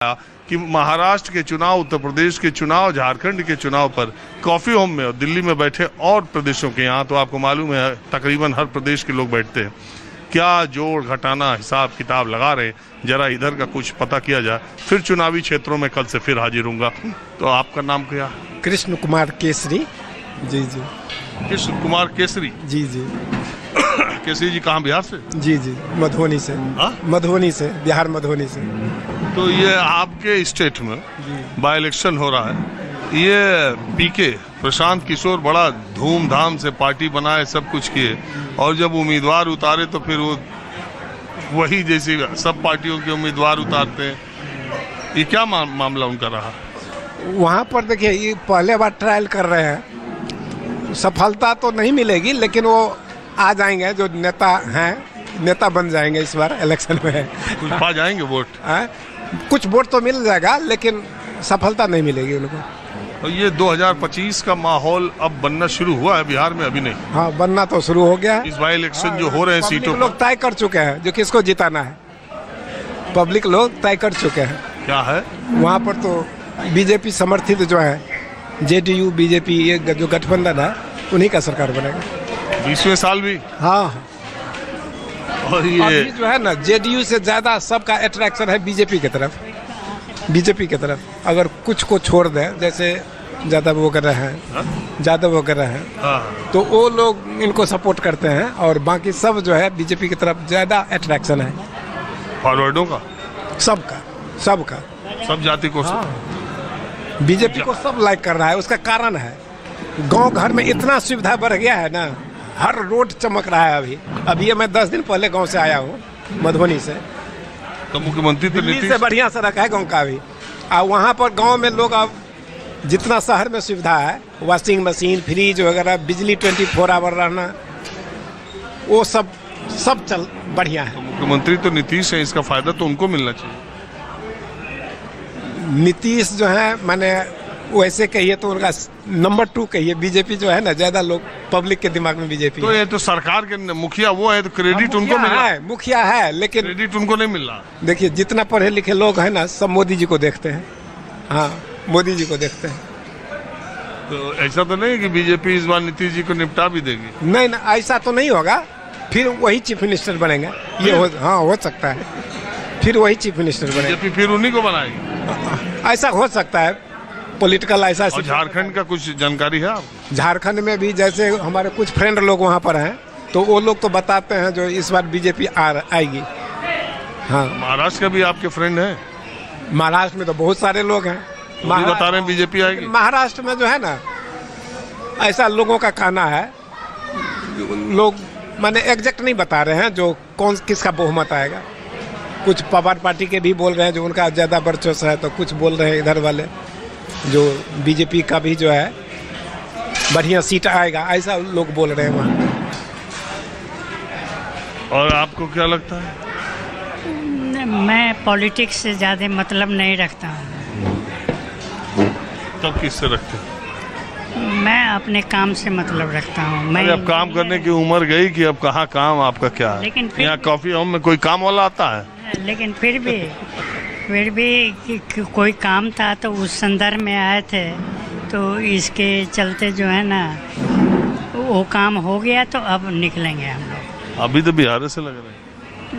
कि महाराष्ट्र के चुनाव, उत्तर प्रदेश के चुनाव, झारखंड के चुनाव पर कॉफी होम में और दिल्ली में बैठे और प्रदेशों के यहाँ तो आपको मालूम है तकरीबन हर प्रदेश के लोग बैठते हैं, क्या जोड़ घटाना हिसाब किताब लगा रहे, जरा इधर का कुछ पता किया जाए। फिर चुनावी क्षेत्रों में कल से फिर हाजिर हूँगा। तो आपका नाम क्या? कृष्ण कुमार केसरी। जी जी। कृष्ण कुमार केसरी। जी जी। केसरी जी कहाँ, बिहार से? जी जी, मधुबनी से। मधुबनी से, बिहार मधुबनी से। तो ये आपके स्टेट में बाय इलेक्शन हो रहा है, ये पीके प्रशांत किशोर बड़ा धूमधाम से पार्टी बनाए, सब कुछ किए, और जब उम्मीदवार उतारे तो फिर वो वही जैसे सब पार्टियों के उम्मीदवार उतारते हैं। ये क्या मामला उनका रहा? वहाँ पर देखिए, ये पहले बार ट्रायल कर रहे हैं, सफलता तो नहीं मिलेगी, लेकिन वो आ जाएंगे, जो नेता हैं नेता बन जाएंगे इस बार इलेक्शन में। कुछ पा जाएंगे वोट? कुछ वोट तो मिल जाएगा, लेकिन सफलता नहीं मिलेगी उनको। तो ये 2025 का माहौल अब बनना शुरू हुआ है बिहार में, अभी नहीं? हाँ, बनना तो शुरू हो गया है। इस बार इलेक्शन जो हो रहे हैं सीटों लोग तय कर चुके हैं जो किसको जिताना है, पब्लिक लोग तय कर चुके हैं। क्या है वहाँ पर? तो बीजेपी समर्थित जो है, जेडीयू बीजेपी, ये जो गठबंधन है, उन्हीं का सरकार बनेगा 20वें साल भी। हाँ, और ये अभी जो है ना, जेडीयू से ज्यादा सबका अट्रैक्शन है बीजेपी की तरफ। बीजेपी की तरफ अगर कुछ को छोड़ दें, जैसे यादव वगैरह हैं, तो वो लोग इनको सपोर्ट करते हैं, और बाकी सब जो है बीजेपी की तरफ ज्यादा अट्रैक्शन है। फॉरवर्डों का, सबका सब जाति को, बीजेपी को सब लाइक कर रहा है। उसका कारण है, गांव घर में इतना सुविधा बढ़ गया है ना, हर रोड चमक रहा है। अभी मैं 10 दिन पहले गांव से आया हूँ, मधुबनी से। तो मुख्यमंत्री तो दिल्ली से बढ़िया सड़क है गांव का भी। और वहाँ पर गांव में लोग अब जितना शहर में सुविधा है, वॉशिंग मशीन, फ्रिज वगैरह, बिजली 24 आवर रहना, वो सब चल बढ़िया है। तो मुख्यमंत्री तो नीतीश है, इसका फायदा तो उनको मिलना चाहिए। नीतीश जो है, माने वैसे कहिए तो उनका नंबर 2 कहिए। बीजेपी जो है ना, ज्यादा लोग पब्लिक के दिमाग में बीजेपी तो ये तो सरकार के मुखिया वो है, तो क्रेडिट उनको मिल रहा है। मुखिया है, लेकिन क्रेडिट उनको नहीं मिल रहा। देखिए, जितना पढ़े लिखे लोग हैं ना, सब मोदी जी को देखते हैं। हाँ, मोदी जी को देखते हैं। तो ऐसा तो नहीं कि बीजेपी इस बार नीतीश जी को निपटा भी देगी? नहीं ना, ऐसा तो नहीं होगा। फिर वही चीफ मिनिस्टर बनेंगे, ये हो सकता है। फिर वही चीफ मिनिस्टर बनेंगे, बीजेपी फिर उन्हीं को बनाएगी, ऐसा हो सकता है। पॉलिटिकल ऐसा। और झारखंड का कुछ जानकारी है आपको? झारखंड में भी जैसे हमारे कुछ फ्रेंड लोग वहाँ पर हैं, तो वो लोग तो बताते हैं जो इस बार बीजेपी आएगी। हाँ, महाराष्ट्र का भी आपके फ्रेंड है? महाराष्ट्र में तो बहुत सारे लोग हैं, तो बता रहे हैं बीजेपी आएगी। महाराष्ट्र में जो है ना, ऐसा लोगों का कहना है, लोग माने एग्जैक्ट नहीं बता रहे हैं जो किसका बहुमत आएगा। कुछ पवार पार्टी के भी बोल रहे हैं जो उनका ज़्यादा वर्चस्व है, तो कुछ बोल रहे हैं इधर वाले जो बीजेपी का भी जो है बढ़िया सीट आएगा, ऐसा लोग बोल रहे हैं वहाँ। और आपको क्या लगता है? मैं पॉलिटिक्स से ज़्यादा मतलब नहीं रखता हूँ। तब किससे रखते हैं? मैं अपने काम से मतलब रखता हूँ। मैं अब काम करने की उम्र गई कि अब कहाँ काम आपका क्या है? लेकिन यहाँ कॉफी हाउस में कोई काम वाला आता है? लेकिन फिर भी कि कोई काम था तो उस संदर्भ में आए थे, तो इसके चलते जो है ना, वो काम हो गया, तो अब निकलेंगे हम लोग। अभी तो बिहार से लग रहे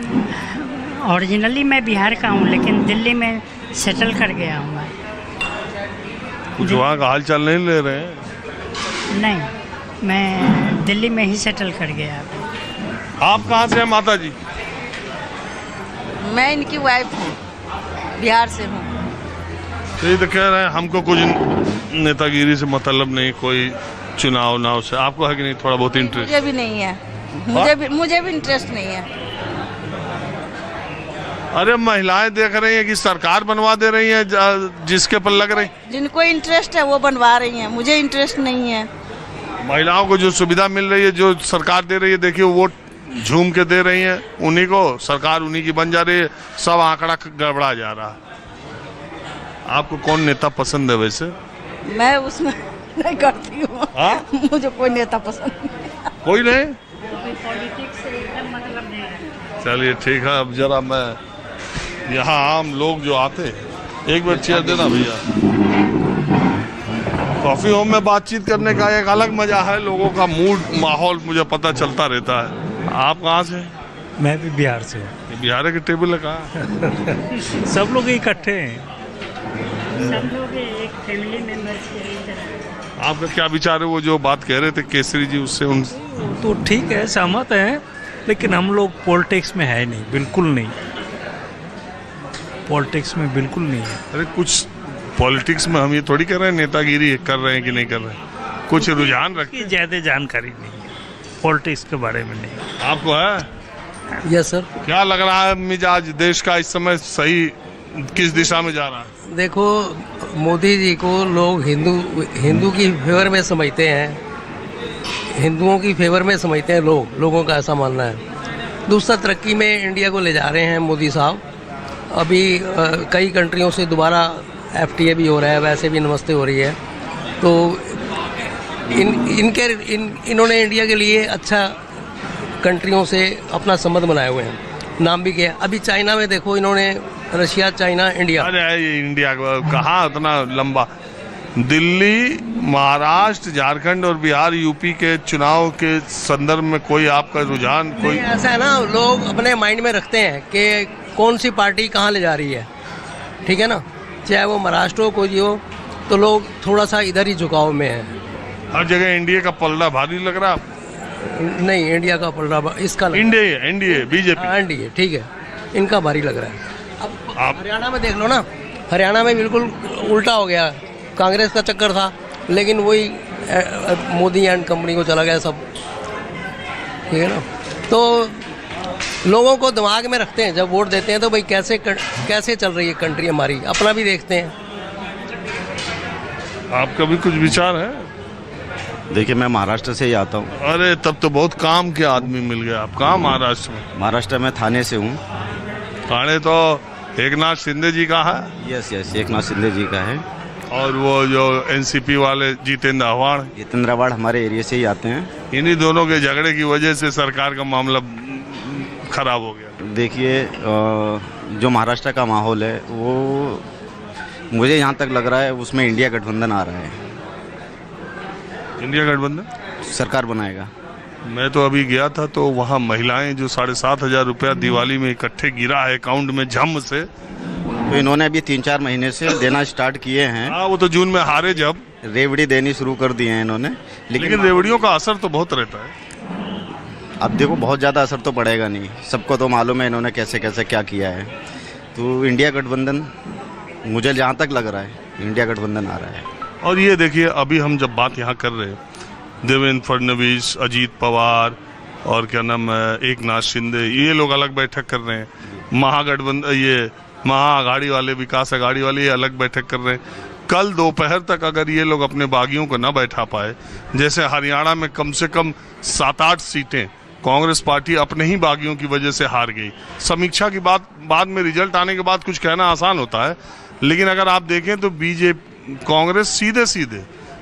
हैं। ओरिजिनली मैं बिहार का हूँ, लेकिन दिल्ली में सेटल कर गया हूँ मैं। कुछ वहाँ का हाल चाल नहीं ले रहे हैं? नहीं, मैं दिल्ली में ही सेटल कर गया। आप कहाँ से हैं माता जी? मैं इनकी वाइफ हूँ, बिहार से हूँ। तो ये तो कह रहे हैं हमको कुछ नेतागिरी से मतलब नहीं, कोई चुनाव नाव से। आपको है कि नहीं थोड़ा बहुत इंटरेस्ट? मुझे भी नहीं है, मुझे भी इंटरेस्ट नहीं है। अरे महिलाएं देख रही हैं कि सरकार बनवा दे रही है जिसके पर लग रही। जिनको इंटरेस्ट है वो बनवा रही हैं, मुझे इंटरेस्ट नहीं है। महिलाओं को जो सुविधा मिल रही है, जो सरकार दे रही है, देखिए वोट झूम के दे रही हैं उन्हीं को, सरकार उन्हीं की बन जा रही है, सब आंकड़ा गड़बड़ा जा रहा है। आपको कौन नेता पसंद है वैसे? मैं उसमें नहीं करती हूँ। मुझे कोई नेता पसंद नहीं। कोई नहीं? पॉलिटिक्स से एकदम मतलब नहीं। चलिए ठीक है। अब जरा मैं यहाँ आम लोग जो आते हैं एक बार चेयर देना भैया। कॉफी होम में बातचीत करने का एक अलग मजा है, लोगों का मूड माहौल मुझे पता चलता रहता है। आप कहाँ से? मैं भी बिहार से हूँ। बिहार के टेबल है कहाँ? सब लोग इकट्ठे हैं। सब लोग एक फैमिली मेंबर्स की तरह। आपका क्या विचार है, वो जो बात कह रहे थे केसरी जी, उससे उन तो ठीक है, सहमत हैं, लेकिन हम लोग पॉलिटिक्स में है नहीं, बिल्कुल नहीं, पॉलिटिक्स में बिल्कुल नहीं है। अरे कुछ पॉलिटिक्स में हम ये थोड़ी कर रहे हैं नेतागिरी कर रहे हैं कि नहीं कर रहे हैं, कुछ रुझान रखते की हैं। ज़्यादा जानकारी नहीं है पॉलिटिक्स के बारे में नहीं। आपको है? Yes sir. क्या लग रहा है मिजाज देश का इस समय सही किस दिशा में जा रहा है? देखो, मोदी जी को लोग हिंदू की फेवर में समझते हैं, हिंदुओं की फेवर में समझते हैं लोगों का ऐसा मानना है। दूसरा, तरक्की में इंडिया को ले जा रहे हैं मोदी साहब। अभी कई कंट्रियों से दोबारा FTA भी हो रहा है, वैसे भी नमस्ते हो रही है। तो इन्होंने इंडिया के लिए अच्छा कंट्रियों से अपना संबंध बनाए हुए हैं, नाम भी किया। अभी चाइना में देखो, इन्होंने रशिया, चाइना, इंडिया। अरे ये इंडिया कहाँ उतना लंबा, दिल्ली, महाराष्ट्र, झारखंड और बिहार, यूपी के चुनाव के संदर्भ में कोई आपका रुझान कोई? ऐसा है ना, लोग अपने माइंड में रखते हैं कि कौन सी पार्टी कहाँ ले जा रही है, ठीक है ना, चाहे वो महाराष्ट्र हो, कोई हो, तो लोग थोड़ा सा इधर ही झुकाव में है। हर जगह एनडीए का पलड़ा भारी लग रहा है। नहीं, इंडिया का पलड़ा इसका एनडीए बीजेपी एनडीए ठीक है, इनका भारी लग रहा है। अब आप हरियाणा में देख लो ना, हरियाणा में बिल्कुल उल्टा हो गया। कांग्रेस का चक्कर था, लेकिन वही मोदी एंड कंपनी को चला गया सब, ठीक है ना। तो लोगों को दिमाग में रखते हैं, जब वोट देते हैं तो भाई कैसे चल रही है कंट्री हमारी, अपना भी देखते हैं। आपका भी कुछ विचार है? देखिए, मैं महाराष्ट्र से ही आता हूँ। अरे तब तो बहुत काम के आदमी मिल गया। आप कहाँ महाराष्ट्र में? महाराष्ट्र में थाने से हूँ। थाने तो एकनाथ शिंदे जी का है। यस, एकनाथ शिंदे जी का है। और वो जो एनसीपी वाले जितेंद्र आव्हाड हमारे एरिया से ही आते हैं। इन्हीं दोनों के झगड़े की वजह से सरकार का मामला खराब हो गया। देखिए, जो महाराष्ट्र का माहौल है वो मुझे यहाँ तक लग रहा है उसमें इंडिया गठबंधन आ रहा है। इंडिया गठबंधन सरकार बनाएगा। मैं तो अभी गया था तो वहाँ महिलाएं जो 7,500 रुपया दिवाली में इकट्ठे गिरा है अकाउंट में झम से, तो इन्होंने अभी 3-4 महीने से देना स्टार्ट किए हैं। हाँ, वो तो जून में हारे जब रेवड़ी देनी शुरू कर दी है इन्होंने, लेकिन रेवड़ियों का असर तो बहुत रहता है। अब देखो, बहुत ज़्यादा असर तो पड़ेगा नहीं, सबको तो मालूम है इन्होंने कैसे कैसे क्या किया है। तो इंडिया गठबंधन, मुझे जहाँ तक लग रहा है इंडिया गठबंधन आ रहा है। और ये देखिए, अभी हम जब बात यहाँ कर रहे हैं, देवेंद्र फडणवीस, अजीत पवार और क्या नाम है, एकनाथ शिंदे, ये लोग अलग बैठक कर रहे हैं। महागठबंधन, ये महाआघाड़ी वाले, विकास आघाड़ी वाले, ये अलग बैठक कर रहे हैं। कल दोपहर तक अगर ये लोग अपने बागियों को न बैठा पाए, जैसे हरियाणा में कम से कम 7-8 सीटें कांग्रेस पार्टी अपने ही बागियों की वजह से हार गई। समीक्षा की बात बाद में, रिजल्ट आने के बाद कुछ कहना आसान होता है, लेकिन अगर आप देखें तो बीजेपी, कांग्रेस सीधे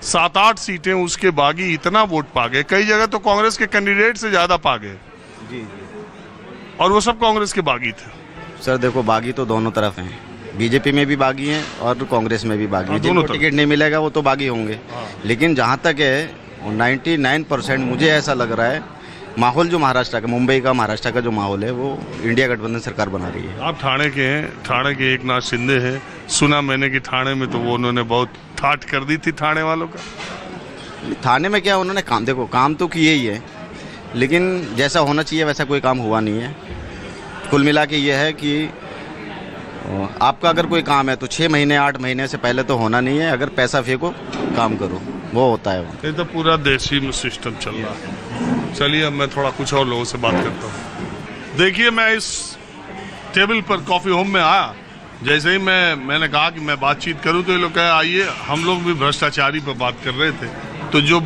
7-8 सीटें उसके बागी इतना वोट पा गए, कई जगह तो कांग्रेस के कैंडिडेट से ज्यादा पा गए जी। और वो सब कांग्रेस के बागी थे। सर देखो, बागी तो दोनों तरफ हैं, बीजेपी में भी बागी हैं और कांग्रेस में भी बागी हैं। दोनों जिनको टिकट नहीं मिलेगा वो तो बागी होंगे। लेकिन जहाँ तक है 99% मुझे ऐसा लग रहा है माहौल जो महाराष्ट्र का, मुंबई का, महाराष्ट्र का जो माहौल है वो इंडिया गठबंधन सरकार बना रही है। आप ठाणे के हैं, ठाणे के एकनाथ शिंदे हैं, सुना मैंने कि ठाणे में तो वो उन्होंने बहुत ठाट कर दी थी ठाणे वालों का। थाने में क्या उन्होंने काम, देखो काम तो किए ही है, लेकिन जैसा होना चाहिए वैसा कोई काम हुआ नहीं है। कुल मिला के ये है कि आपका अगर कोई काम है तो 6 महीने 8 महीने से पहले तो होना नहीं है। अगर पैसा फेंको, काम करो, वो होता है। ये तो पूरा देशी में सिस्टम चल रहा है। चलिए, अब मैं थोड़ा कुछ और लोगों से बात करता हूँ। देखिए, मैं इस टेबल पर कॉफ़ी होम में आया, जैसे ही मैंने कहा कि मैं बातचीत करूं तो ये लोग कहे आइए, हम लोग भी भ्रष्टाचारी पर बात कर रहे थे। तो जो